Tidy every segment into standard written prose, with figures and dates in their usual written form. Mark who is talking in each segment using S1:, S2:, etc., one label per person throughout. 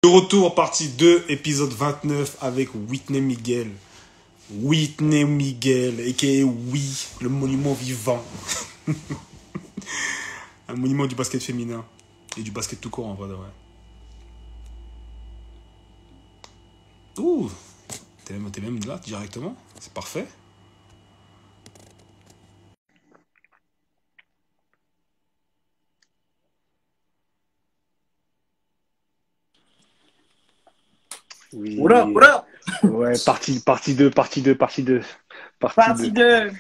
S1: De retour, partie 2, épisode 29 avec Whitney Miguel. Whitney Miguel, a.k.a. Oui, le monument vivant. Un monument du basket féminin. Et du basket tout court en vrai de vrai. Ouh, t'es même là directement. C'est parfait.
S2: Oui.
S3: What up, what up?
S2: Ouais, partie 2, partie 2, partie 2.
S3: Partie 2.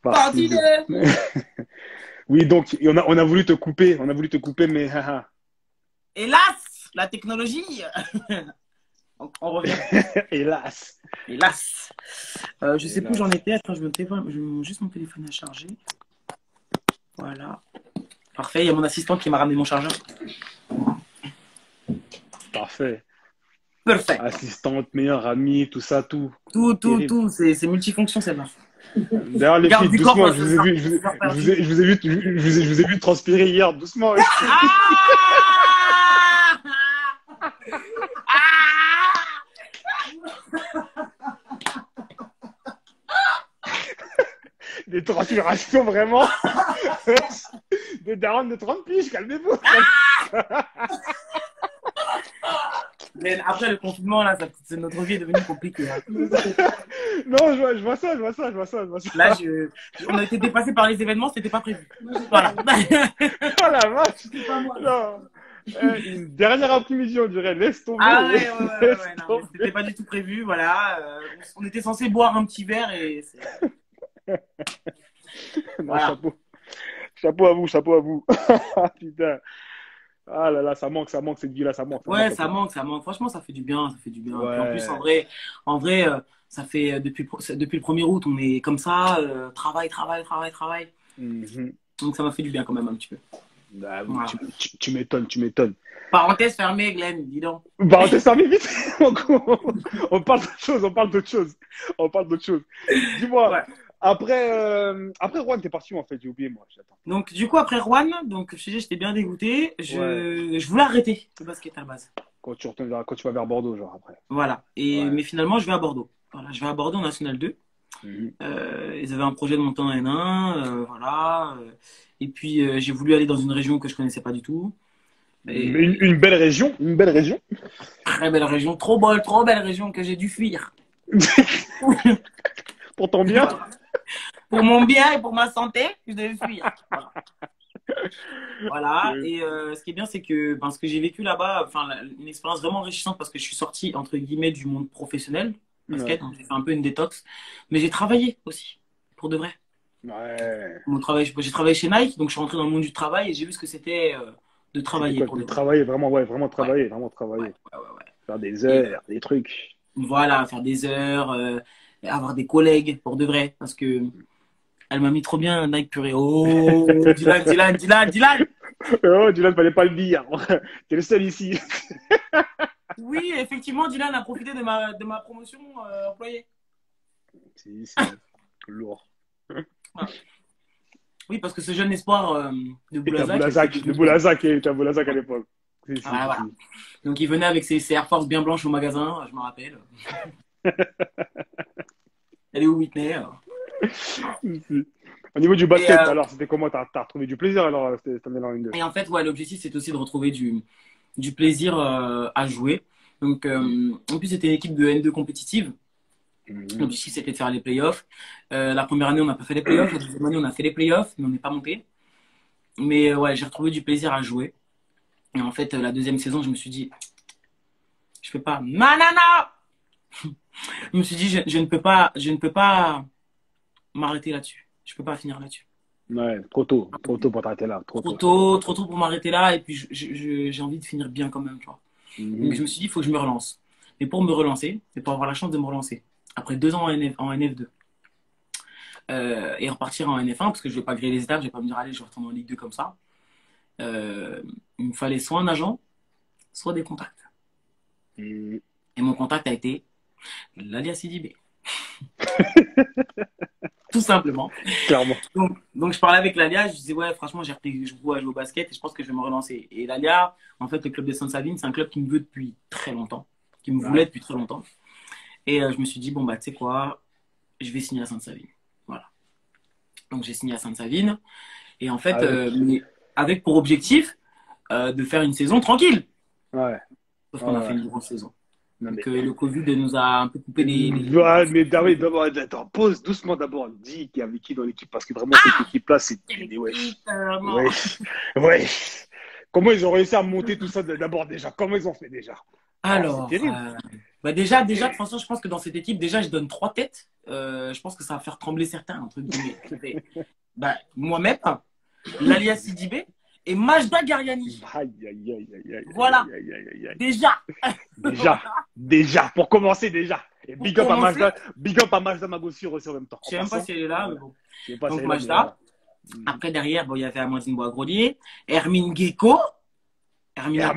S3: Partie 2.
S2: Oui, donc, on a voulu te couper, mais haha.
S3: Hélas, la technologie. On revient.
S2: Hélas.
S3: Hélas. Je sais plus où
S2: Hélas.
S3: j'en étais. Attends, je mets juste mon téléphone à charger. Voilà. Parfait, il y a mon assistant qui m'a ramené mon chargeur.
S2: Parfait.
S3: Parfait.
S2: Assistante, meilleure amie, tout ça, tout.
S3: Tout. C'est multifonction, celle-là.
S2: D'ailleurs, les
S3: Garde
S2: filles,
S3: du
S2: doucement,
S3: corps,
S2: je vous ai vu transpirer hier, doucement. Des transpirations vraiment. Des darons de 30 piges, calmez-vous.
S3: Mais après le confinement, là, notre vie est devenue compliquée. Hein.
S2: Non, je vois ça.
S3: Là, on a été dépassé par les événements, c'était pas prévu. Voilà.
S2: Oh la vache.
S3: Pas moi.
S2: Non. Une dernière après-midi, on dirait, laisse tomber.
S3: Ah ouais, non, c'était pas du tout prévu, voilà. On était censé boire un petit verre et...
S2: Non,
S3: Voilà.
S2: chapeau à vous. Putain. Ah là là, ça manque cette vie-là, ça manque.
S3: Ouais, ça manque. Franchement, ça fait du bien.
S2: Ouais.
S3: Puis en plus, en vrai, ça fait depuis le 1er août, on est comme ça, travail.
S2: Mhm.
S3: Donc ça m'a fait du bien quand même un petit peu.
S2: Ah, oui,
S3: Voilà.
S2: tu m'étonnes.
S3: Parenthèse fermée, Glenn, dis donc.
S2: Bah, on t'a servi vite. On parle d'autre chose. Dis-moi,
S3: Ouais.
S2: après Rouen, t'es parti où en fait? J'ai oublié, moi. J'attends.
S3: Donc du coup, après Rouen, donc je te dis, j'étais bien dégoûté. Je voulais arrêter le basket à la base.
S2: Quand tu vas vers Bordeaux, genre après.
S3: Voilà.
S2: Ouais.
S3: Mais finalement, je vais à Bordeaux. Voilà, je vais à Bordeaux en National 2.
S2: Mhm.
S3: Ils avaient un projet de monter en N1, voilà. Et puis j'ai voulu aller dans une région que je connaissais pas du tout. Et
S2: Une belle région.
S3: très belle région, trop belle région que j'ai dû fuir.
S2: Pour ton bien.
S3: Pour mon bien et pour ma santé, je devais fuir. Voilà.
S2: Ok.
S3: Et ce qui est bien, c'est que ce que j'ai vécu là-bas, enfin, une expérience vraiment enrichissante parce que je suis sorti entre guillemets du monde professionnel, basket,
S2: Ouais.
S3: donc j'ai fait un peu une détox, mais j'ai travaillé aussi, pour de vrai.
S2: Ouais.
S3: J'ai travaillé chez Nike, donc je suis rentré dans le monde du travail et j'ai vu ce que c'était de
S2: C'était
S3: travailler
S2: quoi?
S3: pour
S2: De
S3: de vrai.
S2: travailler, vraiment, ouais, vraiment
S3: Ouais,
S2: travailler.
S3: ouais.
S2: Faire des
S3: Et
S2: heures, des trucs.
S3: voilà, faire des heures, avoir des collègues pour de vrai, parce que elle m'a mis trop bien Nike purée. Oh, Dylan.
S2: Oh, Dylan, fallait pas le dire. T'es le seul ici.
S3: Oui, effectivement, Dylan a profité de ma promotion employée.
S2: C'est lourd.
S3: Voilà. Oui, parce que ce jeune espoir de
S2: Et t'as
S3: Boulazac,
S2: Boulazac à l'époque.
S3: voilà. Donc il venait avec ses Air Force bien blanches au magasin, je me rappelle. Elle est où Whitney?
S2: Au niveau du
S3: Et,
S2: basket, alors, c'était comment? T'as retrouvé du plaisir alors, cette année en N2?
S3: et en fait, ouais, l'objectif, c'est aussi de retrouver du plaisir à jouer. Donc, en plus, c'était une équipe de N2 compétitive. L'objectif, c'était de faire les playoffs. La première année, on n'a pas fait les playoffs. La deuxième année, on a fait les playoffs, mais on n'est pas monté. Mais ouais, j'ai retrouvé du plaisir à jouer. Et en fait, la deuxième saison, je me suis dit, je peux pas. Nanana! Je me suis dit, je ne peux pas m'arrêter là-dessus. Je peux pas finir là-dessus.
S2: Ouais, trop tôt pour t'arrêter là. Trop
S3: Trop pour m'arrêter là. Et puis, j'ai envie de finir bien quand même, tu vois. Donc, je me suis dit, il faut que je me relance. Et pour me relancer, et pour avoir la chance de me relancer, après 2 ans en NF2, et repartir en NF1, parce que je vais pas griller les étapes, je vais pas me dire, allez, je retourne en Ligue 2 comme ça. Il me fallait soit un agent, soit des contacts. Et mon contact a été l'alias Sidibé. tout simplement.
S2: Clairement.
S3: Donc je parlais avec Lalia, je disais, ouais, franchement, j'ai repris, je jouer au basket et je pense que je vais me relancer. Et Lalia, en fait, le club de Sainte-Savine, c'est un club qui me veut depuis très longtemps, qui me voulait depuis très longtemps. Et je me suis dit, bon, bah, tu sais quoi, je vais signer à Sainte-Savine. Voilà. Donc j'ai signé à Sainte-Savine. Et en fait, mais avec pour objectif de faire une saison tranquille.
S2: Ouais.
S3: Sauf qu'on a fait une grosse saison.
S2: Non,
S3: Donc
S2: mais...
S3: le Covid nous a un peu coupé les...
S2: Ouais, mais David, d'abord, attends, pose doucement d'abord. Dis qu'il y avait qui dans l'équipe, parce que vraiment, cette équipe-là, c'est... Ouais. Comment ils ont réussi à monter tout ça d'abord déjà? Comment ils ont fait déjà?
S3: Alors,
S2: c'est terrible.
S3: bah déjà, de toute façon, je pense que dans cette équipe, déjà, je donne 3 têtes. Je pense que ça va faire trembler certains, entre guillemets. Bah, moi-même, Lalia Sidibé et Majda Gariani. Voilà.
S2: Déjà. Pour commencer, déjà. Et big up à Majda Magossir aussi en même temps.
S3: Je sais même pas si elle est là, mais bon.
S2: Donc
S3: Majda. Après, derrière, bon, il y avait Amandine Boisgrelier, Hermine Gecko.
S2: Hermione.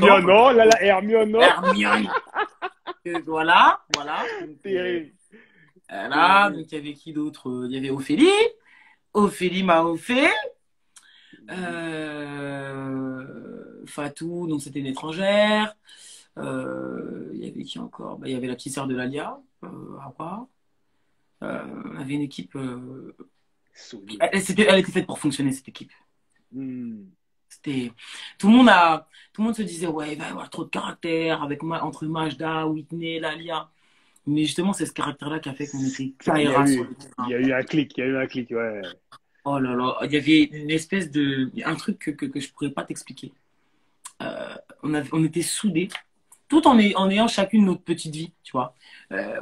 S3: Voilà.
S2: Terrible.
S3: Là, donc il y avait qui d'autre? Il y avait Ophélie Maofé. Fatou, donc c'était une étrangère. Il y avait qui encore? Bah, il y avait la petite sœur de Lalia, Awa. On avait une équipe. Elle était faite pour fonctionner, cette équipe. C'était tout le monde se disait ouais, il va y avoir trop de caractère entre Majda, Whitney, Lalia. Mais justement, c'est ce caractère-là qui a fait qu'on était Kaira sur le terrain.
S2: Il y a eu un clic, ouais.
S3: Oh là là, il y avait une espèce de un truc que je pourrais pas t'expliquer. On était soudés, tout en ayant chacune notre petite vie, tu vois.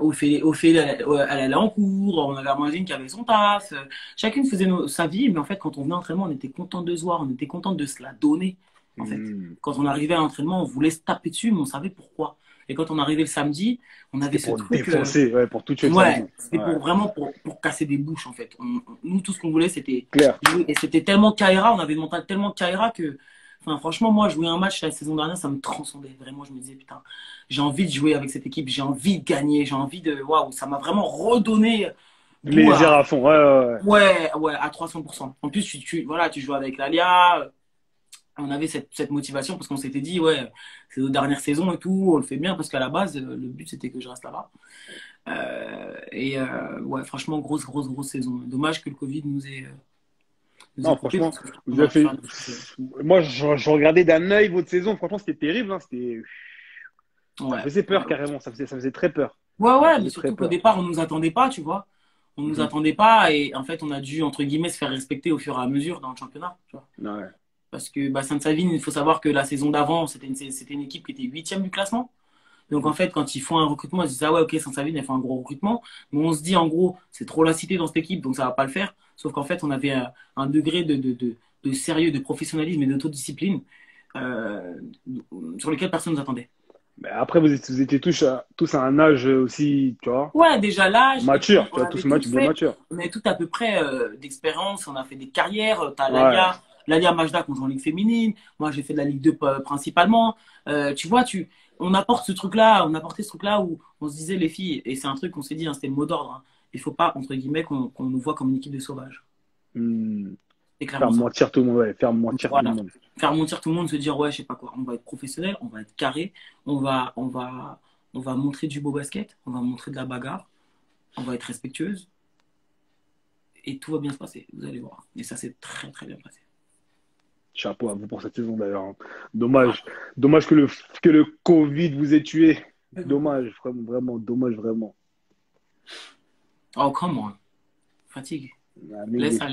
S3: Ophélie, elle allait en cours, on avait Amandine qui avait son taf, chacune faisait sa vie, mais en fait, quand on venait à l'entraînement, on était content de se voir, on était content de se la donner, en fait. Quand on arrivait à l'entraînement, on voulait se taper dessus, mais on savait pourquoi. Et quand on arrivait le samedi, on avait ce truc.
S2: Défoncer, pour tout tuer.
S3: C'était vraiment pour casser des bouches, en fait. Nous, tout ce qu'on voulait, c'était jouer. Et c'était tellement Kaira, on avait le mental tellement Kaira que. Enfin, franchement, moi, jouer un match la saison dernière, ça me transcendait. Vraiment, je me disais, putain, j'ai envie de jouer avec cette équipe, j'ai envie de gagner, j'ai envie de. Waouh, ça m'a vraiment redonné.
S2: Les airs à fond,
S3: ouais, à 300%. En plus, tu joues avec Lalia. On avait cette motivation parce qu'on s'était dit, ouais, c'est nos dernières saisons et tout, on le fait bien parce qu'à la base, le but c'était que je reste là-bas. Ouais, franchement, grosse saison. Dommage que le Covid nous ait.
S2: Non, franchement, vous avez fait. Moi, je regardais d'un œil votre saison, franchement, c'était terrible. Hein, ça faisait peur carrément, ça faisait très peur.
S3: Ouais, mais surtout qu'au départ, on nous attendait pas, tu vois. On nous attendait pas et en fait, on a dû, entre guillemets, se faire respecter au fur et à mesure dans le championnat, tu vois.
S2: Ouais.
S3: Parce que Sainte-Savine, il faut savoir que la saison d'avant, c'était une équipe qui était 8e du classement. Donc en fait, quand ils font un recrutement, ils se disent ah ouais, ok, Sainte-Savine, elle fait un gros recrutement. Mais on se dit en gros, c'est trop la cité dans cette équipe, donc ça va pas le faire. Sauf qu'en fait, on avait un degré de sérieux, de professionnalisme et d'autodiscipline sur lequel personne ne nous attendait.
S2: Mais après, vous étiez tous à un âge aussi, tu vois.
S3: Ouais, déjà l'âge.
S2: Mature, tu vois, tous bien matures.
S3: On avait tout à peu près d'expérience, on a fait des carrières. T'as Lalia Majda qu'on joue en Ligue féminine. Moi, j'ai fait de la Ligue 2 principalement. Tu vois, on apporte ce truc-là, où on se disait les filles, et c'est un truc qu'on s'est dit, hein, c'était le mot d'ordre. Hein, il faut pas, entre guillemets, qu'on nous voit comme une équipe de sauvages.
S2: Faire mentir tout le monde, ouais. Faire mentir tout le monde.
S3: Faire mentir tout le monde, se dire, ouais, je sais pas quoi, on va être professionnel, on va être carré, on va montrer du beau basket, on va montrer de la bagarre, on va être respectueuse, et tout va bien se passer, vous allez voir. Et ça s'est très, très bien passé.
S2: Chapeau à vous pour cette saison d'ailleurs. Dommage que le Covid vous ait tué. Dommage, vraiment, dommage, vraiment.
S3: Oh, come on. Fatigue. Laisse ça.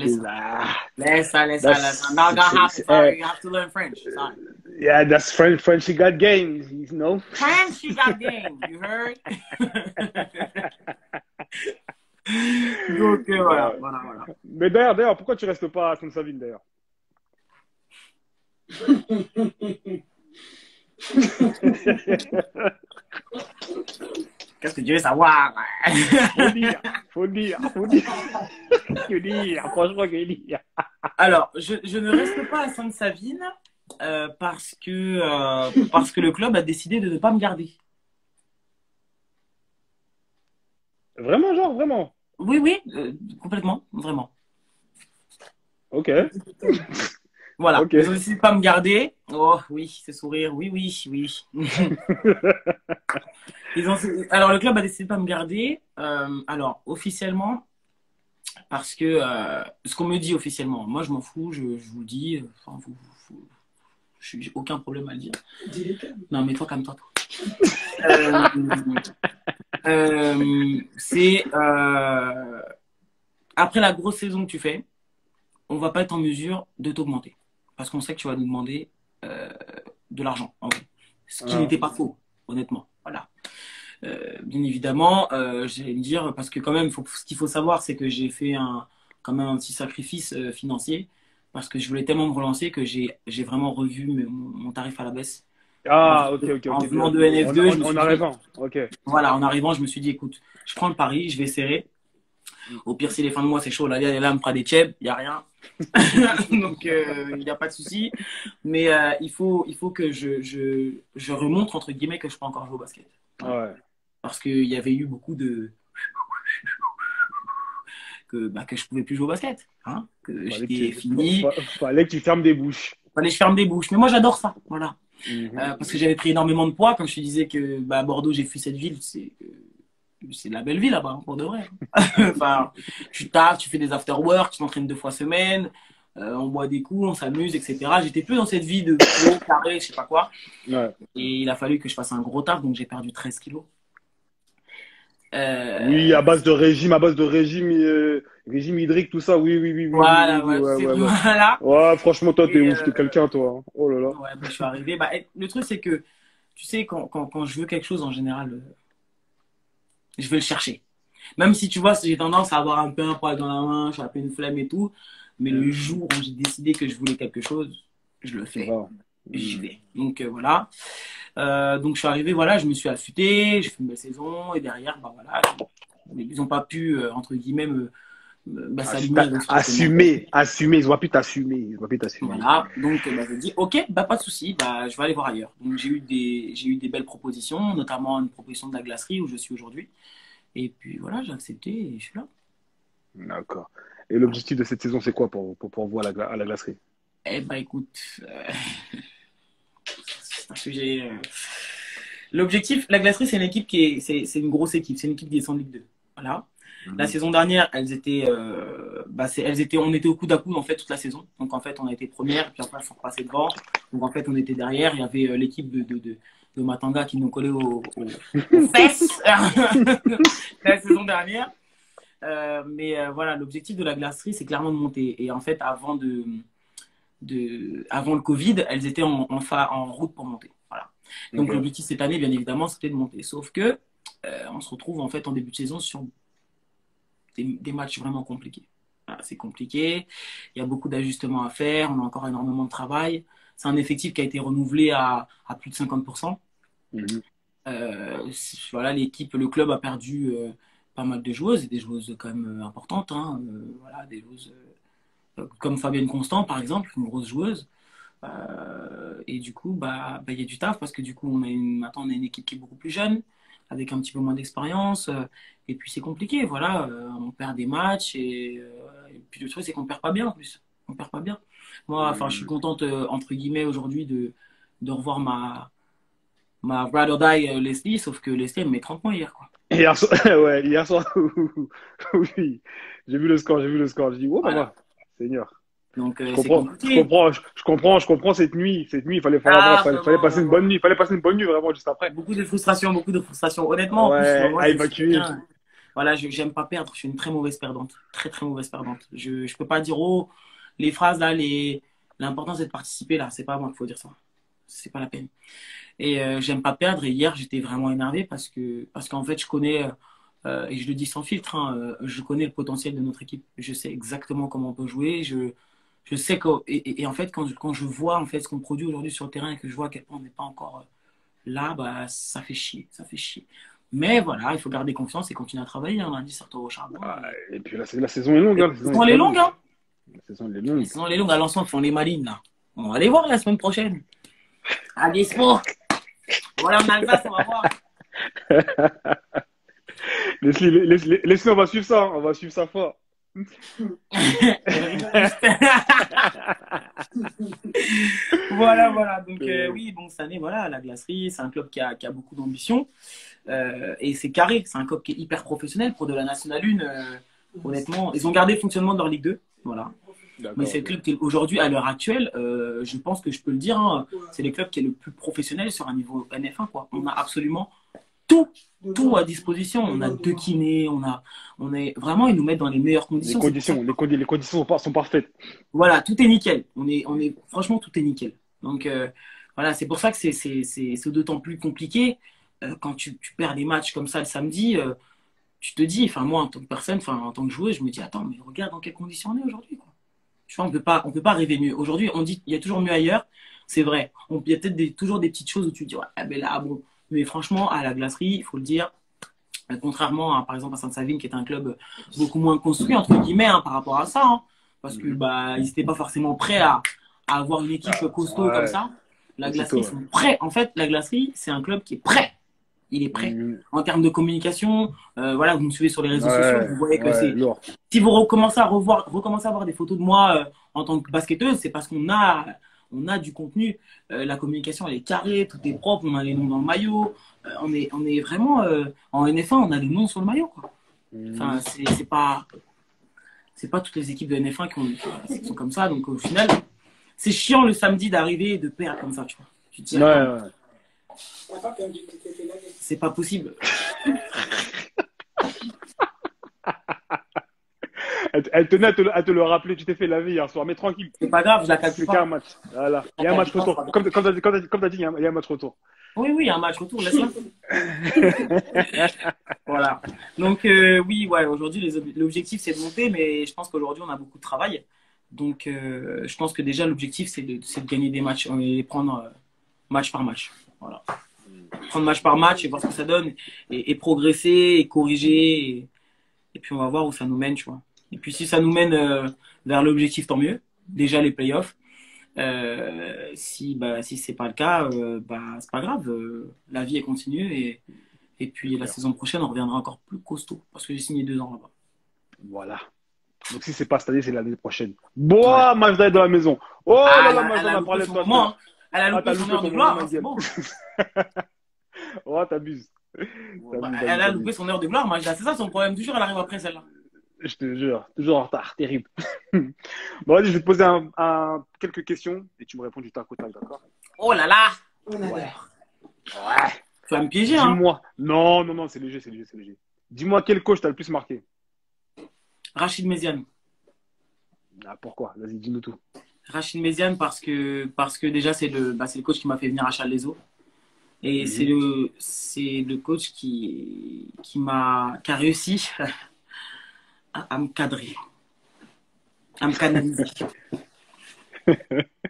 S2: Now
S3: you have to learn French. Sorry.
S2: Yeah, that's French. She got game, you know.
S3: French, she got game. You heard? Donc, voilà.
S2: Mais d'ailleurs, pourquoi tu restes pas à Sainte-Savine d'ailleurs?
S3: Qu'est-ce que tu veux savoir?
S2: Faut dire. Franchement, dire.
S3: Alors, je ne reste pas à Sainte-Savine parce que le club a décidé de ne pas me garder.
S2: Vraiment, genre, vraiment?
S3: Oui, oui, complètement, vraiment.
S2: Ok.
S3: Voilà,
S2: Ok.
S3: ils ont décidé de pas me garder. Oh oui, ce sourire, oui, oui, oui. Alors le club a décidé de pas me garder. Alors officiellement, parce que ce qu'on me dit officiellement, moi je m'en fous, je vous le dis. Enfin, j'ai aucun problème à le dire. Non mais toi calme-toi. Euh, c'est après la grosse saison que tu fais, on va pas être en mesure de t'augmenter. Parce qu'on sait que tu vas nous demander de l'argent, en vrai. Ce qui n'était pas faux, honnêtement. Voilà. Bien évidemment, j'allais me dire, parce que quand même, ce qu'il faut savoir, c'est que j'ai fait quand même un petit sacrifice financier, parce que je voulais tellement me relancer que j'ai vraiment revu mon tarif à la baisse.
S2: Ah, ok, ok,
S3: En
S2: ok.
S3: venant de NF2, je me
S2: En
S3: suis dit,
S2: arrivant, ok.
S3: voilà, en arrivant, je me suis dit, écoute, je prends le pari, je vais serrer. Au pire, si les fins de mois c'est chaud, là, me fera des chebs, il n'y a rien. Donc, il n'y a pas de souci. Mais il faut que je remonte, entre guillemets, que je peux encore jouer au basket. Voilà.
S2: Ouais.
S3: Parce qu'il y avait eu beaucoup de. Que je pouvais plus jouer au basket. Hein, que j'étais fini.
S2: Fallait que tu fermes des bouches.
S3: Fallait que je ferme des bouches. Mais moi, j'adore ça. Voilà. Parce que j'avais pris énormément de poids. Comme je te disais que à Bordeaux, j'ai fui cette ville. C'est la belle vie là-bas, pour de vrai. Enfin, tu taffes, tu fais des after-work, tu t'entraînes 2 fois semaine, on boit des coups, on s'amuse, etc. J'étais plus dans cette vie de gros, carré, je sais pas quoi.
S2: Ouais.
S3: Et il a fallu que je fasse un gros taf, donc j'ai perdu 13 kilos.
S2: Oui, à base de régime, régime hydrique, tout ça, oui.
S3: Voilà,
S2: Ouais.
S3: voilà.
S2: Ouais, franchement, toi, t'es ouf, t'es quelqu'un, toi. Hein. Oh là là.
S3: Ouais, je suis arrivé. Le truc, c'est que, tu sais, quand je veux quelque chose, en général, je vais le chercher. Même si tu vois, j'ai tendance à avoir un peu un poil dans la main, je suis un peu une flemme et tout. Mais le jour où j'ai décidé que je voulais quelque chose, je le fais. J'y vais. Donc voilà. Donc je suis arrivé, voilà, je me suis affûté, j'ai fait une belle saison et derrière, bah voilà, ils n'ont pas pu, entre guillemets, s'aligner avec
S2: assumer, ils ont pas pu t'assumer.
S3: Voilà, donc j'ai dit, ok, pas de souci, je vais aller voir ailleurs. Donc j'ai eu des belles propositions, notamment une proposition de la glacerie où je suis aujourd'hui. Et puis voilà, j'ai accepté et je suis là.
S2: D'accord. Et l'objectif de cette saison, c'est quoi pour vous à la glacerie?
S3: Écoute, c'est un sujet. L'objectif, la glacerie, c'est une équipe c'est une grosse équipe, c'est une équipe qui descend de Ligue 2. Voilà. La saison dernière, on était au coude à coude en fait toute la saison. Donc en fait, on a été première, puis après, on s'est repassé devant. Donc en fait, on était derrière. Il y avait l'équipe de Matanga qui nous collait aux fesses la saison dernière. Mais voilà, l'objectif de la glacerie, c'est clairement de monter. Et en fait, avant le Covid, elles étaient en route pour monter. Voilà. Donc l'objectif cette année, bien évidemment, c'était de monter. Sauf que on se retrouve en fait en début de saison sur des matchs vraiment compliqués. Voilà, c'est compliqué. Il y a beaucoup d'ajustements à faire. On a encore énormément de travail. C'est un effectif qui a été renouvelé à plus de 50%. Voilà, le club a perdu pas mal de joueuses et des joueuses quand même importantes. Hein. Voilà, des joueuses comme Fabienne Constant, par exemple, une grosse joueuse. Et du coup, y a du taf parce que du coup, maintenant, on a une équipe qui est beaucoup plus jeune, avec un petit peu moins d'expérience. Et puis, c'est compliqué. Voilà, on perd des matchs. Et puis, le truc, c'est qu'on perd pas bien en plus. On perd pas bien. Moi, je suis contente, entre guillemets, aujourd'hui de revoir ma ride or die Leslie, sauf que Leslie, elle me met 30 points hier, quoi.
S2: Hier soir, oui. J'ai vu le score. Je dis, oh, voilà. Seigneur.
S3: Donc,
S2: je comprends cette nuit. Il fallait passer une bonne nuit. Il fallait passer une bonne nuit, vraiment, juste après.
S3: Beaucoup de frustration. Honnêtement,
S2: ouais,
S3: moi,
S2: à évacuer.
S3: Voilà, j'aime pas perdre. Je suis une très mauvaise perdante. Très, très mauvaise perdante. Je peux pas dire, les phrases là, l'important c'est de participer là. C'est pas à moi qu'il faut dire ça. C'est pas la peine. Et j'aime pas perdre. Et hier, j'étais vraiment énervé parce qu'en fait, je connais, et je le dis sans filtre, hein, je connais le potentiel de notre équipe. Je sais exactement comment on peut jouer. Je sais et en fait, quand je vois en fait ce qu'on produit aujourd'hui sur le terrain et que je vois à quel point on n'est pas encore là, ça fait chier. Mais voilà, il faut garder confiance et continuer à travailler. On a dit ça au charbon.
S2: Et puis la saison est longue.
S3: La saison est longue. Hein.
S2: La saison est longue.
S3: La saison est longue. À l'ensemble, ils font les malines là. On va les voir la semaine prochaine. À Dispo. Voilà, en Alsace, on va voir.
S2: Laisse-le, on va suivre ça. On va suivre ça fort.
S3: Voilà. Donc, oui, bon, cette année, voilà, la Glacerie, c'est un club qui a beaucoup d'ambition. Et c'est carré. C'est un club qui est hyper professionnel pour de la Nationale 1. Honnêtement, ils ont gardé le fonctionnement de leur Ligue 2. Voilà. Mais c'est le club qui est aujourd'hui, à l'heure actuelle, je pense que je peux le dire, hein, c'est le club qui est le plus professionnel sur un niveau NF1, quoi. On a absolument tout à disposition. On a 2 kinés, on est vraiment, ils nous mettent dans les meilleures conditions.
S2: Les conditions sont parfaites.
S3: Voilà, tout est nickel. Franchement, tout est nickel. Donc, voilà, c'est pour ça que c'est d'autant plus compliqué quand tu perds des matchs comme ça le samedi. Tu te dis, enfin, moi, en tant que personne, enfin, en tant que joueur, je me dis, attends, mais regarde dans quelles conditions on est aujourd'hui, quoi. Tu vois, on peut pas rêver mieux. Aujourd'hui, on dit, il y a toujours mieux ailleurs. C'est vrai. Il y a peut-être toujours des petites choses où tu te dis, ouais, ben là, bon. Mais franchement, à la Glacerie, il faut le dire, contrairement à, par exemple, à Sainte-Savine, qui est un club beaucoup moins construit, entre guillemets, hein, par rapport à ça, hein, parce que, bah, ils n'étaient pas forcément prêts à avoir une équipe costaud comme ça. La Glacerie, ils sont prêts. En fait, la Glacerie, c'est un club qui est prêt. Il est prêt. En termes de communication, voilà, vous me suivez sur les réseaux sociaux, vous voyez que c'est. Si vous recommencez à voir des photos de moi en tant que basketteuse, c'est parce qu'on a du contenu. La communication, elle est carrée, tout est propre, on a les noms dans le maillot. On est vraiment en NF1, on a les noms sur le maillot, quoi. Enfin, c'est pas toutes les équipes de NF1 qui sont comme ça. Donc au final, c'est chiant le samedi d'arriver et de perdre comme ça, tu vois. Tu te dis, c'est pas possible.
S2: Elle tenait à te le rappeler, tu t'es fait laver hier soir, mais tranquille.
S3: C'est pas grave, je la calcule pas.
S2: C'est qu'un match. Voilà. Il y a un match retour. Comme tu as dit, il y a un match retour.
S3: Oui, il y a un match retour, laisse-la. Voilà. Donc, oui, ouais, aujourd'hui, l'objectif, c'est de monter, mais je pense qu'aujourd'hui, on a beaucoup de travail. Donc, je pense que déjà, l'objectif, c'est de gagner des matchs et les prendre match par match. Voilà. Prendre match par match et voir ce que ça donne et progresser et corriger. Et puis, on va voir où ça nous mène, tu vois. Et puis, si ça nous mène vers l'objectif, tant mieux. Déjà, les playoffs. Si c'est pas le cas, c'est pas grave. La vie est continue et puis la saison prochaine, on reviendra encore plus costaud parce que j'ai signé 2 ans là-bas.
S2: Voilà. Donc, si c'est pas cette année, c'est l'année prochaine. Bon, match d'aide dans la maison. Oh là là, match d'aide, on a parlé de toi.
S3: Elle a loupé son heure de gloire, c'est bon.
S2: Oh, t'abuses.
S3: Elle a loupé son heure de gloire, Majda. C'est ça son problème. Toujours, elle arrive après celle-là.
S2: Je te jure, toujours en retard, terrible. Bon, vas-y, je vais te poser quelques questions et tu me réponds du tac au tac, d'accord?
S3: Oh là là!
S2: Ouais.
S3: Tu vas me piéger, hein?
S2: Dis-moi. Non, c'est léger. Dis-moi quel coach t'as le plus marqué?
S3: Rachid Méziane.
S2: Ah, pourquoi? Vas-y, dis-nous tout.
S3: Rachid Méziane parce que déjà, c'est le coach qui m'a fait venir à Challes-les-Eaux. Et c'est le coach qui a réussi à me cadrer, à me canaliser.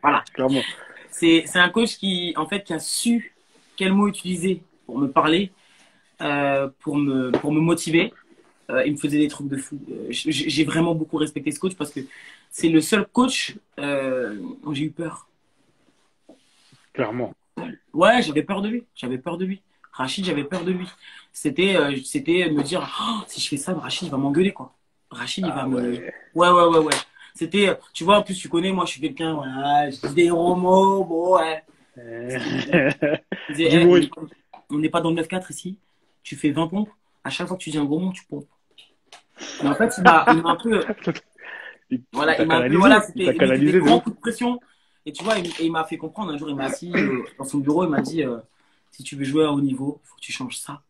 S3: Voilà.
S2: Clairement.
S3: C'est un coach qui a su quel mot utiliser pour me parler, pour me motiver. Il me faisait des trucs de fou. J'ai vraiment beaucoup respecté ce coach parce que c'est le seul coach dont j'ai eu peur.
S2: Clairement.
S3: Ouais, j'avais peur de lui. Rachid, j'avais peur de lui. C'était me dire, oh, si je fais ça, Rachid, il va m'engueuler, quoi. Rachid, il va me... Ouais. C'était, tu vois, en plus, tu connais, moi, je suis quelqu'un, voilà, je dis des gros mots, bon, ouais. On n'est pas dans le 9-4 ici. Tu fais 20 pompes. À chaque fois que tu dis un gros mot, tu pompes. Mais en fait, il m'a un peu... C'était des grands coups de pression. Et tu vois, il m'a fait comprendre. Un jour, il m'a assis dans son bureau, il m'a dit si tu veux jouer à haut niveau, il faut que tu changes ça.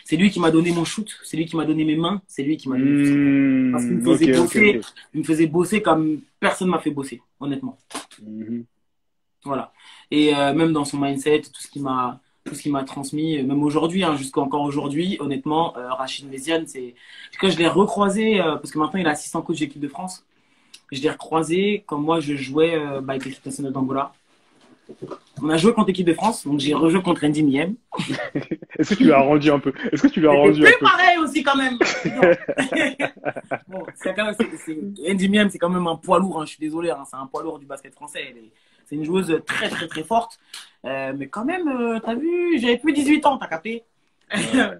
S3: C'est lui qui m'a donné mon shoot, c'est lui qui m'a donné mes mains, c'est lui qui m'a donné tout ça. Parce qu'il me faisait bosser, il me faisait bosser comme personne ne m'a fait bosser, honnêtement. Voilà. Et même dans son mindset, tout ce qu'il m'a transmis, même aujourd'hui, hein, jusqu'encore aujourd'hui, honnêtement, Rachid Méziane, quand je l'ai recroisé, parce que maintenant il est assistant coach d'équipe de France. Je l'ai recroisé quand moi je jouais avec l'équipe nationale d'Angola. On a joué contre l'équipe de France, donc j'ai rejoué contre Andy Miem.
S2: Est-ce que tu lui as rendu un peu?
S3: C'est pareil aussi quand même. Bon, Andy Miem, c'est quand même un poids lourd, hein, je suis désolé, hein, c'est un poids lourd du basket français. C'est une joueuse très forte. Mais quand même, t'as vu, j'avais plus 18 ans, t'as capté?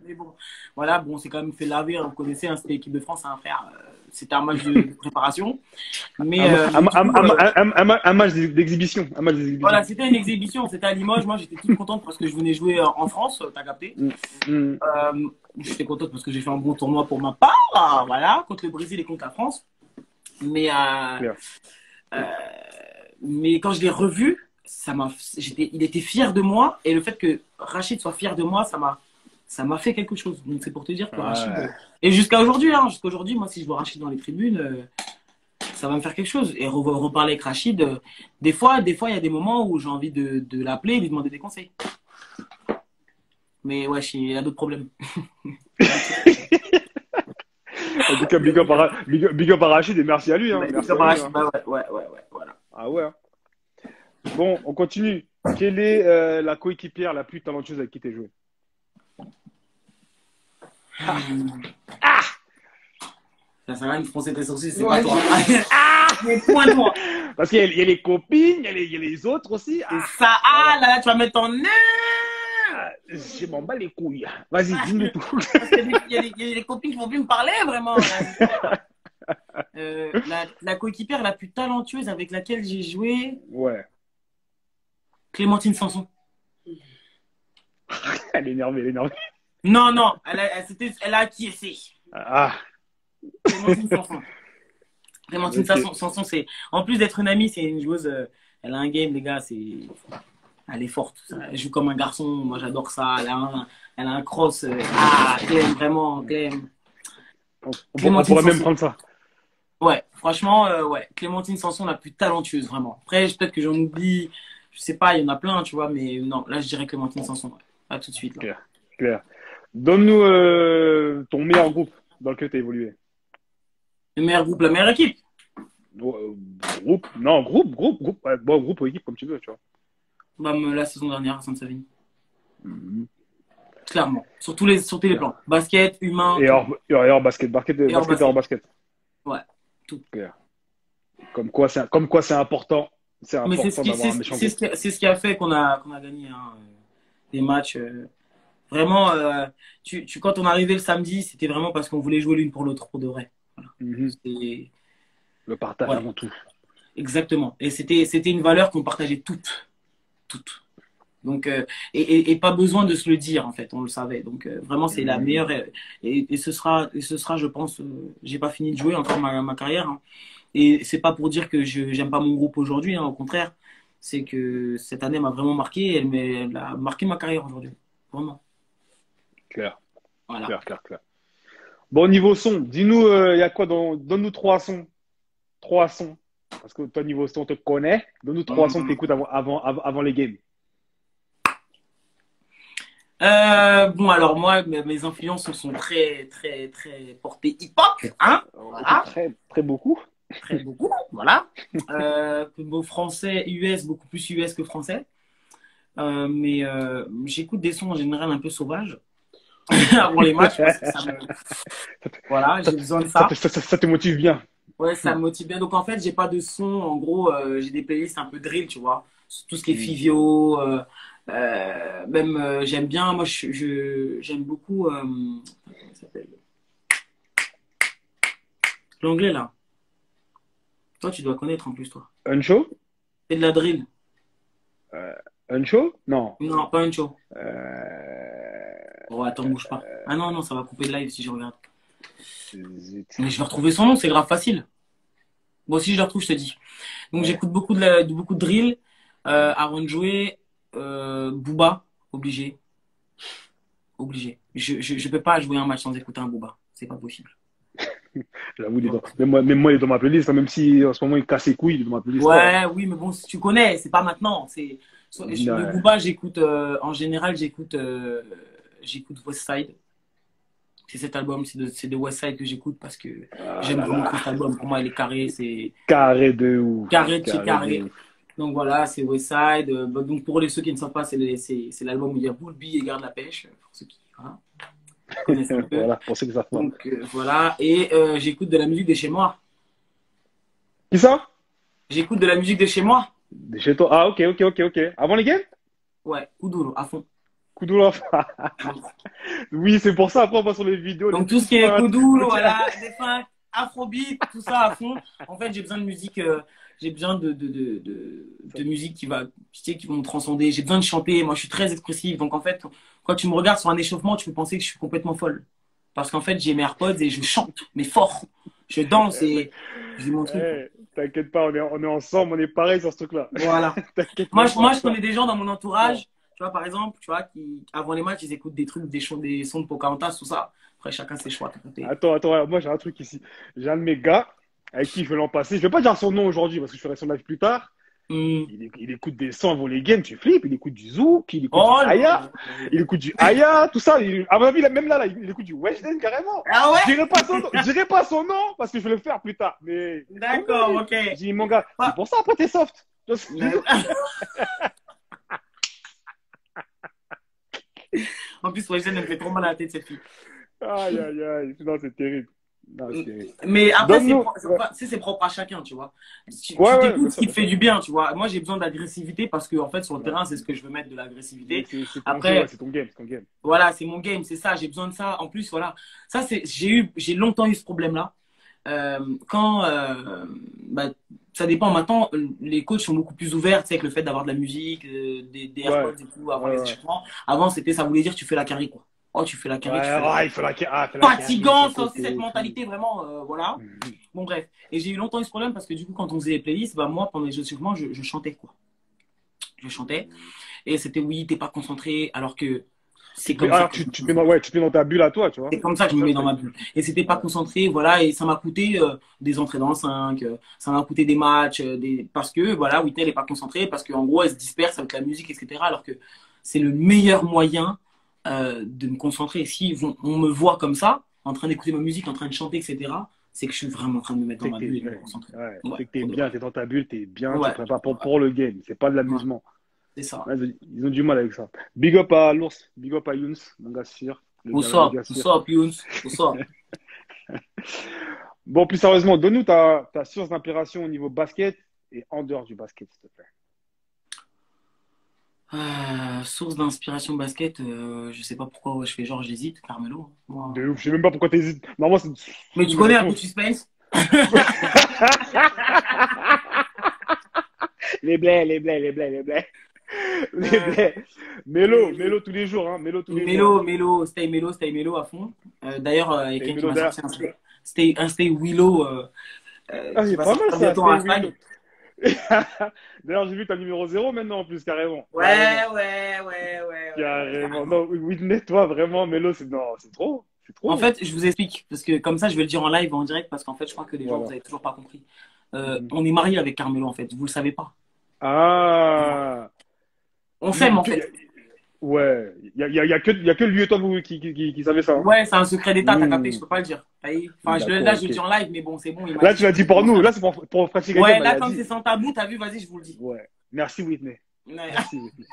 S3: Mais bon, voilà, bon, c'est quand même fait laver, hein, vous connaissez, hein, c'était l'équipe de France, hein, frère. C'était un match de préparation. Mais,
S2: un match d'exhibition.
S3: Voilà, c'était une exhibition, c'était à Limoges. Moi, j'étais toute contente parce que je venais jouer en France, t'as capté. J'étais contente parce que j'ai fait un bon tournoi pour ma part, voilà, contre le Brésil et contre la France. Mais quand je l'ai revu, il était fier de moi, et le fait que Rachid soit fier de moi, ça m'a fait quelque chose. Donc c'est pour te dire que Rachid, et jusqu'à aujourd'hui, moi si je vois Rachid dans les tribunes, ça va me faire quelque chose. Et reparler avec Rachid, des fois il y a des moments où j'ai envie de l'appeler et lui demander des conseils. Mais ouais, il a d'autres problèmes.
S2: En tout cas, big up à Rachid et merci à lui. Hein.
S3: Merci à Rachid, bah ouais, voilà.
S2: Ah ouais. Bon, on continue. Quelle est la coéquipière la plus talentueuse avec qui tu as joué?
S3: Ça sert à rien de froncer tes sourcils, c'est pas toi. Mais point-toi.
S2: Parce qu'il y a les copines, il y a les autres aussi.
S3: Ça, là, tu vas mettre ton nez.
S2: Je m'en bats les couilles. Vas-y, dis-nous tout.
S3: Parce qu'il y a les copines qui vont plus me parler, vraiment. La coéquipière la plus talentueuse avec laquelle j'ai joué.
S2: Ouais.
S3: Clémentine Sanson.
S2: Elle est énervée.
S3: Non, elle a acquiescé. Clémentine Sanson, c'est. En plus d'être une amie, c'est une joueuse. Elle a un game, les gars, elle est forte. Elle joue comme un garçon. Moi, j'adore ça. Elle a un cross. Clem, vraiment, Clem.
S2: On pourrait même prendre ça.
S3: Ouais, franchement, ouais. Clémentine Sanson, la plus talentueuse, vraiment. Après, peut-être que j'en oublie. Je sais pas, il y en a plein, tu vois. Mais non, là, je dirais Clémentine Sanson. Ouais. Pas tout de suite. Là.
S2: Claire. Donne-nous ton meilleur groupe dans lequel tu as évolué.
S3: Le meilleur groupe, la meilleure équipe.
S2: Groupe ou équipe, comme tu veux, tu vois.
S3: La saison dernière à Sainte-Savine. Clairement. Sur tous les plans. Basket, humain.
S2: Et hors basket. Hors basket.
S3: Ouais, tout.
S2: Claire. Comme quoi c'est important. C'est important d'avoir un méchant groupe.
S3: C'est ce qui a fait qu'on a gagné des matchs. Vraiment, quand on arrivait le samedi, c'était vraiment parce qu'on voulait jouer l'une pour l'autre, pour de vrai. Voilà.
S2: Le partage avant tout.
S3: Exactement. Et c'était une valeur qu'on partageait toutes. Donc, et pas besoin de se le dire, en fait, on le savait. Donc, vraiment, c'est la meilleure. Et ce sera, je pense, j'ai pas fini de jouer encore ma carrière. Hein. Et c'est pas pour dire que j'aime pas mon groupe aujourd'hui, hein, au contraire. C'est que cette année m'a vraiment marqué. Elle a marqué ma carrière aujourd'hui. Vraiment.
S2: Claire.
S3: Voilà.
S2: Claire. Bon, niveau son, dis-nous, il y a quoi donne-nous 3 sons. 3 sons. Parce que toi, niveau son, on te connaît. Donne-nous 3 sons que tu écoutes avant les games.
S3: Bon, alors moi, mes influences sont très, très, très portées hip-hop. Hein, voilà.
S2: Très, très beaucoup.
S3: Très beaucoup, voilà. Beau français, US, beaucoup plus US que français. Mais j'écoute des sons en général un peu sauvages avant les matchs. Parce que voilà, j'ai besoin de ça.
S2: Ça te motive bien.
S3: Ouais, ça me motive bien. Donc en fait, j'ai pas de son. En gros, j'ai des playlists un peu drill, tu vois. Tout ce qui est Fivio. Même, j'aime bien. Moi, j'aime beaucoup. Comment ça s'appelle? L'anglais, là. Toi, tu dois connaître en plus, toi.
S2: Uncho?
S3: C'est de la drill.
S2: Uncho? Non.
S3: Non, pas Uncho. Oh, attends, bouge pas. Ah non, ça va couper le live si je regarde. Mais je vais retrouver son nom, c'est grave facile. Bon, si je le retrouve, je te dis. Donc, j'écoute beaucoup de drill. Avant de jouer, Booba, obligé. Je peux pas jouer un match sans écouter un Booba. C'est pas possible.
S2: J'avoue, même moi, il est dans ma playlist, même si en ce moment il casse les couilles, il est dans ma playlist.
S3: Ouais, oui, mais bon, si tu connais, c'est pas maintenant. Le Booba, j'écoute, en général, j'écoute West Side. C'est cet album, c'est de West Side que j'écoute parce que j'aime vraiment cet album. Pour moi, il est carré, c'est.
S2: Carré de ouf.
S3: Carré de chez carré. Donc voilà, c'est West Side. Donc pour ceux qui ne savent pas, c'est l'album où il y a Bulbi et Garde la pêche. Pour ceux qui. Voilà. Connaissent un peu.
S2: Voilà, pour ceux qui savent pas.
S3: Donc voilà, et j'écoute de la musique de chez moi.
S2: Qui ça?
S3: J'écoute de la musique de chez moi.
S2: De chez toi. Ah, ok. Avant les games?
S3: Ouais, Kuduro, à fond.
S2: Koudou l'enfant. Oui, c'est pour ça, après, on voit sur les vidéos.
S3: Donc, tout ce qui est Koudou, voilà, des fins, afrobeat, tout ça à fond. En fait, j'ai besoin de musique, j'ai besoin de musique qui va, tu sais, qui vont me transcender. J'ai besoin de chanter. Moi, je suis très expressif. Donc, en fait, quand tu me regardes sur un échauffement, tu peux penser que je suis complètement folle. Parce qu'en fait, j'ai mes AirPods et je chante, mais fort. Je danse et je dis mon truc.
S2: T'inquiète pas, on est ensemble, on est pareil sur ce truc-là.
S3: Voilà. Moi, je connais des gens dans mon entourage, tu vois, par exemple, tu vois, qui, avant les matchs, ils écoutent des trucs, des sons de Pocahontas, tout ça. Après, chacun ses choix.
S2: Attends, moi, j'ai un truc ici. J'ai un de mes gars avec qui je vais l'en passer. Je vais pas dire son nom aujourd'hui parce que je ferai son live plus tard. Il écoute des sons avant les games, tu flippes. Il écoute du Zouk, il écoute du Aya, il écoute du Aya, tout ça. À mon avis, même là, il écoute du Weshden carrément.
S3: Ah ouais?
S2: Je dirai pas son nom parce que je vais le faire plus tard. Mais
S3: d'accord, ok.
S2: J'ai dit, mon gars, c'est pour ça après t'es soft.
S3: En plus, Weshden, elle me fait trop mal à la tête, cette fille.
S2: Aïe, aïe, aïe. Non, c'est terrible. Non,
S3: mais après, c'est propre à chacun, tu vois. Tu t'écoutes ce qui te fait du bien, tu vois. Moi, j'ai besoin d'agressivité parce que, en fait, sur le terrain, c'est ce que je veux mettre, de l'agressivité. Après,
S2: c'est ton game,
S3: Voilà, c'est mon game, c'est ça. J'ai besoin de ça. En plus, voilà. Ça, j'ai longtemps eu ce problème-là. Ça dépend. Maintenant, les coachs sont beaucoup plus ouverts, tu sais, avec le fait d'avoir de la musique, des AirPods et tout, avant les échauffements. Avant, ça voulait dire tu fais la carry, quoi. Oh, tu fais la carry.
S2: Il faut la carry.
S3: Fatigant, ça aussi, cette mentalité, vraiment, voilà. Bon, bref. Et j'ai eu longtemps eu ce problème parce que, du coup, quand on faisait les playlists, bah, moi, pendant les échauffements, je chantais, quoi. Je chantais. Et c'était, oui, t'es pas concentré, alors que c'est comme ça.
S2: Tu te mets dans ta bulle à toi, tu vois.
S3: C'est comme ça que je me mets dans ma bulle. Et c'était pas concentré, voilà. Et ça m'a coûté des entrées dans le 5, ça m'a coûté des matchs, parce que, voilà, Whitney n'est pas concentrée, parce qu'en gros, elle se disperse avec la musique, etc. Alors que c'est le meilleur moyen de me concentrer. Si on me voit comme ça, en train d'écouter ma musique, en train de chanter, etc., c'est que je suis vraiment en train de me mettre dans ma bulle et de me concentrer.
S2: C'est que t'es bien, t'es dans ta bulle, t'es bien, tu te prépares pour le game. C'est pas de l'amusement.
S3: C'est ça.
S2: Ils ont du mal avec ça. Big up à l'ours, big up à Younes, mon gars sûr.
S3: What's up, Younes? What's up?
S2: Bon, plus sérieusement, donne-nous ta source d'inspiration au niveau basket et en dehors du basket, s'il te plaît.
S3: Source d'inspiration basket, je sais pas pourquoi je fais genre j'hésite, Carmelo. Moi...
S2: De ouf, je sais même pas pourquoi t'hésites.
S3: Mais tu connais un peu de suspense?
S2: Les blés. Mélo tous les jours, hein.
S3: Mélo, stay Mélo à fond. D'ailleurs, il y a quelqu'un qui m'a sorti un stay Willow.
S2: C'est pas mal ça. D'ailleurs, j'ai vu que t'as numéro 0 maintenant en plus, carrément.
S3: Ouais.
S2: Carrément. Non, Whitney, toi, vraiment, Mélo, c'est trop.
S3: En fait, je vous explique, parce que comme ça, je vais le dire en live, en direct, parce qu'en fait, je crois que les gens, vous avez toujours pas compris. On est mariés avec Carmelo, en fait. Vous le savez pas.
S2: Ah.
S3: On s'aime, en fait.
S2: Ouais. Il y a que lui et toi qui savait ça. Hein.
S3: Ouais, c'est un secret d'état, t'as capté, je peux pas le dire. Enfin, là, je le dis en live, mais bon, c'est bon.
S2: Là, tu l'as dit pour nous. Là, c'est pour pratiquer.
S3: Ouais, là, comme c'est sans tabou, t'as vu, vas-y, je vous le dis.
S2: Ouais. Merci, Whitney.
S3: Merci, Whitney.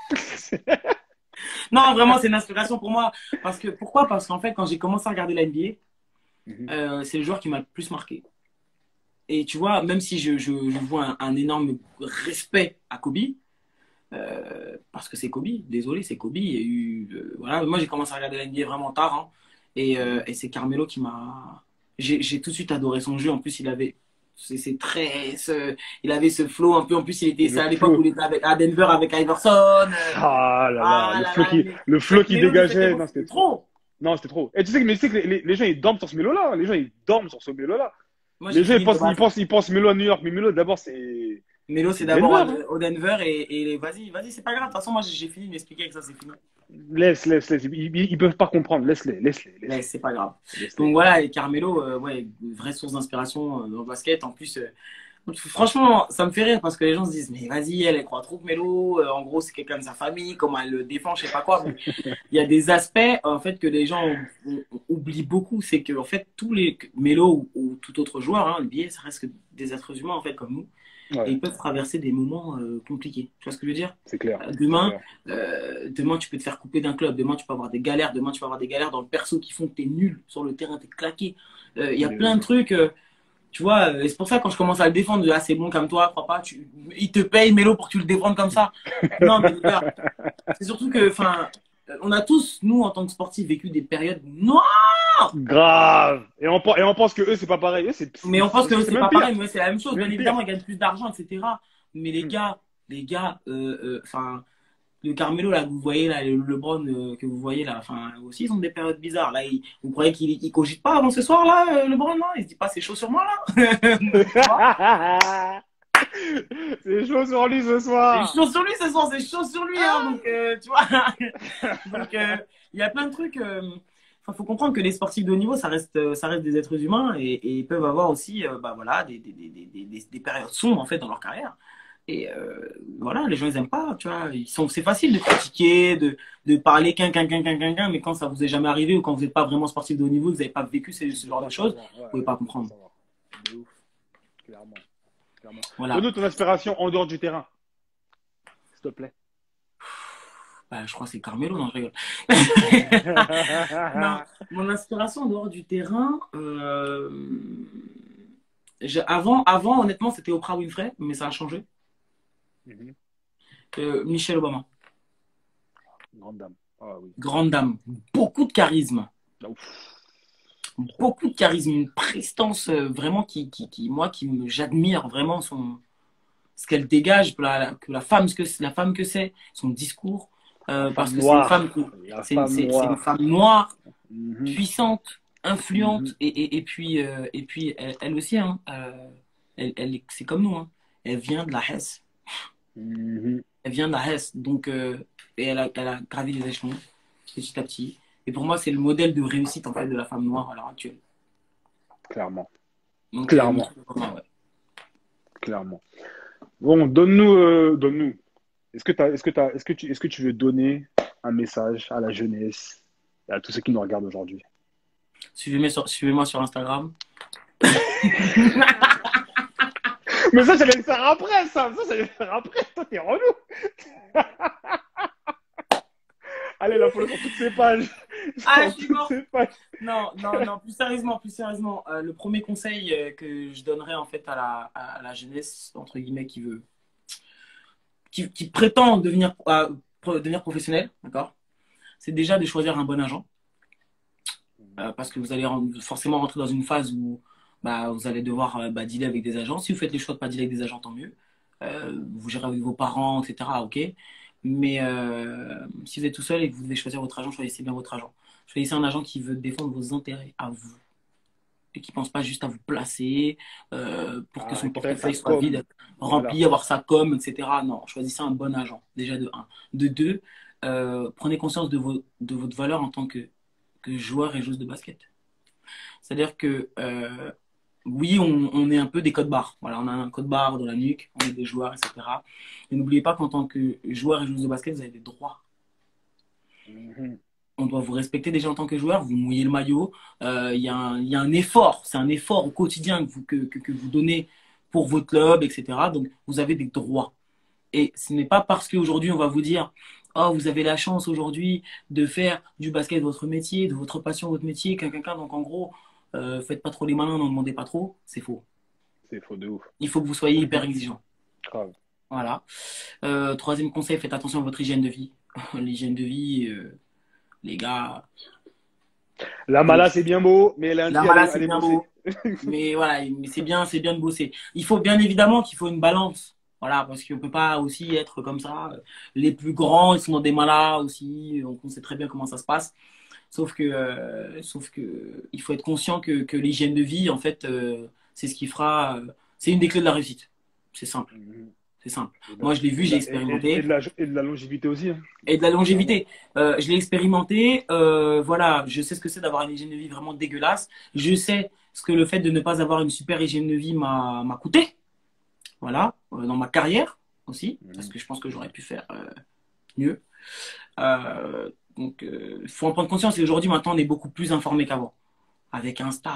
S3: Non, vraiment, c'est une inspiration pour moi. Pourquoi? Parce qu'en fait, quand j'ai commencé à regarder la NBA, c'est le joueur qui m'a le plus marqué. Et tu vois, même si je vois un énorme respect à Kobe, parce que c'est Kobe, désolé, c'est Kobe. Il y a eu, voilà, moi, j'ai commencé à regarder la NBA vraiment tard. Hein, et c'est Carmelo qui m'a... J'ai tout de suite adoré son jeu. En plus, il avait... il avait ce flow un peu. En plus, il était à l'époque où il était à Denver avec Iverson.
S2: Le flow qui dégageait. Non, c'était trop. Non, c'était trop. Et tu sais que les gens, ils dorment sur ce mélo-là. Les gens, ils dorment sur ce mélo-là. Les gens, ils pensent Mélo à New York. Mais Mélo, d'abord, c'est.
S3: Mélo, c'est d'abord au Denver. Et vas-y, c'est pas grave. De toute façon, moi, j'ai fini de m'expliquer avec ça, c'est fini.
S2: Laisse. Ils peuvent pas comprendre. Laisse-les.
S3: C'est pas grave. Donc voilà, et Carmelo, vraie source d'inspiration dans le basket. En plus, franchement, ça me fait rire parce que les gens se disent, mais vas-y, elle croit trop que Mélo, en gros, c'est quelqu'un de sa famille, comment elle le défend, je sais pas quoi. Mais il y a des aspects, en fait, que les gens oublient beaucoup. C'est que, en fait, tous les Mélo ou tout autre joueur, hein, NBA, ça reste que des êtres humains, en fait, comme nous. Ouais. Et ils peuvent traverser des moments compliqués. Tu vois ce que je veux dire?
S2: C'est clair.
S3: Demain, tu peux te faire couper d'un club. Demain, tu peux avoir des galères. Demain, tu peux avoir des galères dans le perso qui font que tu es nul sur le terrain, tu es claqué. Il y a plein de trucs. Tu vois, et c'est pour ça quand je commence à le défendre, là, c'est bon comme toi, crois pas. Il te paye, Mélo, pour que tu le défendes comme ça. Non, mais c'est surtout que, enfin, on a tous, nous, en tant que sportifs, vécu des périodes noires.
S2: Grave. Et on pense que eux, c'est pas pareil.
S3: Mais on pense que c'est pas
S2: pire.
S3: pareil, mais c'est la même chose.
S2: Même
S3: Bien
S2: pire.
S3: évidemment, ils gagnent plus d'argent, etc. Mais les gars, enfin, le Carmelo, là, que vous voyez, là, le LeBron, que vous voyez, là, enfin, aussi, ils ont des périodes bizarres. Là, vous croyez qu'il cogite pas avant ce soir, là, LeBron, non? Il se dit pas, c'est chaud sur moi, là?
S2: C'est chaud sur lui ce soir.
S3: C'est chaud sur lui ce soir, c'est chaud sur lui, hein, donc, tu vois. Donc, il y a plein de trucs. Enfin, faut comprendre que les sportifs de haut niveau, ça reste des êtres humains et ils peuvent avoir aussi, bah, voilà, des périodes sombres, en fait, dans leur carrière. Et voilà, les gens, ils aiment pas, tu vois. C'est facile de critiquer, de parler mais quand ça vous est jamais arrivé ou quand vous n'êtes pas vraiment sportif de haut niveau, vous n'avez pas vécu ce genre de choses, vous pouvez pas comprendre.
S2: De ouf. Clairement.
S3: Voilà.
S2: Donne-nous ton inspiration en dehors du terrain. S'il te plaît.
S3: Bah, je crois que c'est Carmelo, non, je rigole. Non, mon inspiration en dehors du terrain, avant, honnêtement, c'était Oprah Winfrey, mais ça a changé. Michelle Obama.
S2: Grande dame. Ah, oui.
S3: Grande dame. Beaucoup de charisme. Beaucoup de charisme. Une prestance vraiment j'admire vraiment ce qu'elle dégage, la femme que c'est, son discours. Parce que c'est une femme noire, puissante, influente, et puis elle aussi, hein, c'est comme nous, hein, elle vient de la Hesse. Elle vient de la Hesse, donc, et elle a gravi les échelons petit à petit. Et pour moi, c'est le modèle de réussite en fait de la femme noire à l'heure actuelle.
S2: Clairement.
S3: Donc,
S2: Clairement.
S3: Ouais.
S2: Clairement. Bon, donne-nous. Est-ce que tu veux donner un message à la jeunesse et à tous ceux qui nous regardent aujourd'hui?
S3: Suivez-moi sur Instagram.
S2: Mais ça, j'allais le faire après, ça. Ça, j'allais le faire après. Toi, t'es relou. Allez, la follow sur toutes ces pages.
S3: Ah, je suis mort. Non, plus sérieusement. Le premier conseil que je donnerais en fait à la jeunesse, entre guillemets, qui prétend devenir professionnel, d'accord, c'est déjà de choisir un bon agent. Parce que vous allez forcément rentrer dans une phase où vous allez devoir dealer avec des agents. Si vous faites le choix de ne pas dealer avec des agents, tant mieux. Vous gérez avec vos parents, etc. Ok. Mais si vous êtes tout seul et que vous devez choisir votre agent, choisissez bien votre agent. Choisissez un agent qui veut défendre vos intérêts à vous et qui ne pense pas juste à vous placer pour que son portefeuille soit vide, rempli, avoir sa com, etc. Non, choisissez un bon agent, déjà de 1. De 2, prenez conscience de votre valeur en tant que joueur et joueuse de basket. C'est-à-dire que oui, on est un peu des codes barres. Voilà, on a un code barre dans la nuque, on est des joueurs, etc. Mais n'oubliez pas qu'en tant que joueur et joueuse de basket, vous avez des droits. On doit vous respecter déjà en tant que joueur, vous mouillez le maillot. Il y a un effort, c'est un effort au quotidien que vous donnez pour votre club, etc. Donc, vous avez des droits. Et ce n'est pas parce qu'aujourd'hui, on va vous dire « Oh, vous avez la chance aujourd'hui de faire du basket votre métier, de votre passion votre métier, donc en gros, faites pas trop les malins, n'en demandez pas trop. » C'est faux.
S2: C'est faux de ouf.
S3: Il faut que vous soyez hyper exigeant.
S2: Grave.
S3: Voilà. Troisième conseil, faites attention à votre hygiène de vie. L'hygiène de vie, les gars.
S2: La mala, c'est bien beau, mais
S3: la mala, c'est bien beau. Mais voilà, mais c'est bien de bosser. Il faut bien évidemment qu'il faut une balance. Voilà, parce qu'on ne peut pas aussi être comme ça. Les plus grands, ils sont dans des malas aussi. On sait très bien comment ça se passe. Sauf que il faut être conscient que l'hygiène de vie, en fait, c'est ce qui fera. C'est une des clés de la réussite. C'est simple. C'est simple. Moi, je l'ai vu, j'ai expérimenté.
S2: Et de la longévité aussi. Hein.
S3: Et de la longévité. Je l'ai expérimenté. Voilà, je sais ce que c'est d'avoir une hygiène de vie vraiment dégueulasse. Je sais ce que le fait de ne pas avoir une super hygiène de vie m'a coûté. Voilà, dans ma carrière aussi, parce que je pense que j'aurais pu faire mieux. Donc, il faut en prendre conscience. Et aujourd'hui, maintenant, on est beaucoup plus informé qu'avant. Avec Insta,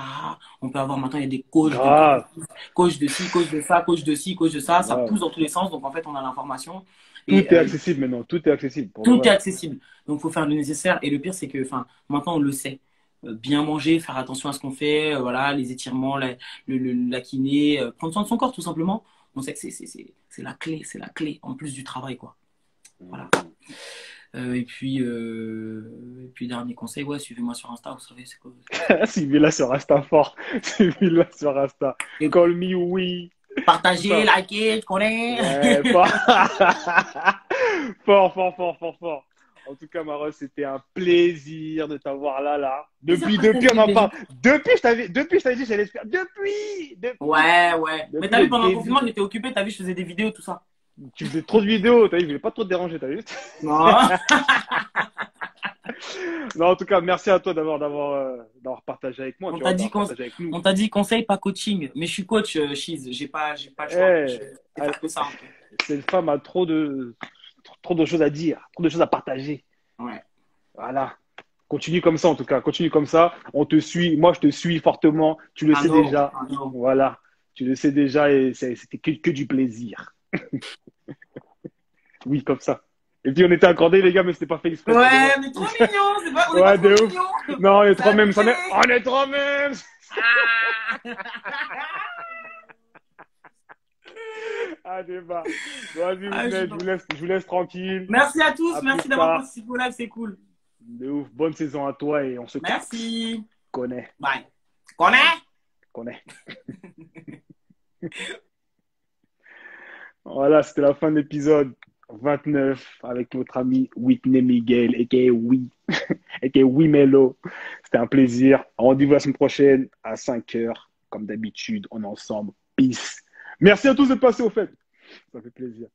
S3: on peut avoir maintenant, il y a des coachs de ci, coach de ça, coach de ci, coach de ça. Ça pousse dans tous les sens. Donc, en fait, on a l'information.
S2: Tout est accessible maintenant. Tout est accessible.
S3: Tout est accessible. Donc, il faut faire le nécessaire. Et le pire, c'est que maintenant, on le sait. Bien manger, faire attention à ce qu'on fait. Voilà, les étirements, la kiné, prendre soin de son corps, tout simplement. On sait que c'est la clé. C'est la clé, en plus du travail, quoi. Voilà. Dernier conseil, ouais, suivez-moi sur Insta, vous savez, c'est quoi.
S2: Suivez-la sur Insta fort. Suivez-la sur Insta.
S3: Et
S2: Call me, oui.
S3: partagez, likez, je connais.
S2: Ouais, fort. Fort, fort, fort, fort, fort. En tout cas, Maros, c'était un plaisir de t'avoir là. Depuis, on en parle. Depuis, je t'avais dit que j'allais se faire. Depuis.
S3: Ouais. Mais t'as vu, pendant le
S2: début.
S3: confinement, j'étais occupé, t'as vu, je faisais des vidéos, tout ça.
S2: Tu faisais trop de vidéos, t'as vu, je voulais pas trop te déranger, t'as vu?
S3: Non.
S2: Non, en tout cas, merci à toi d'avoir partagé avec moi.
S3: On t'a dit conseil, pas coaching. Mais je suis coach, Chiz. J'ai pas le choix. Je vais faire que ça.
S2: Cette femme a trop de choses à dire, trop de choses à partager.
S3: Ouais.
S2: Voilà. Continue comme ça, en tout cas. Continue comme ça. On te suit. Moi, je te suis fortement. Tu le sais déjà. Voilà. Tu le sais déjà et c'était que du plaisir. Oui, comme ça. Et puis, on était accordés, les gars, mais c'était pas fait exprès.
S3: Ouais, mais trop mignon. C'est pas, on est
S2: ouais,
S3: pas trop
S2: mignon. Non, on est trop même. On est trop même. Allez, bah. Vas-y, je vous laisse tranquille.
S3: Merci à tous. Merci d'avoir participé au live. C'est cool.
S2: De ouf. Bonne saison à toi et on se
S3: Merci.
S2: Connais.
S3: Bye. Connais.
S2: Voilà, c'était la fin de l'épisode 29 avec notre ami Whitney Miguel, a.k.a. Oui Melo. C'était un plaisir. Rendez-vous la semaine prochaine à 5h. Comme d'habitude, on est ensemble. Peace. Merci à tous de passer au fait. Ça fait plaisir.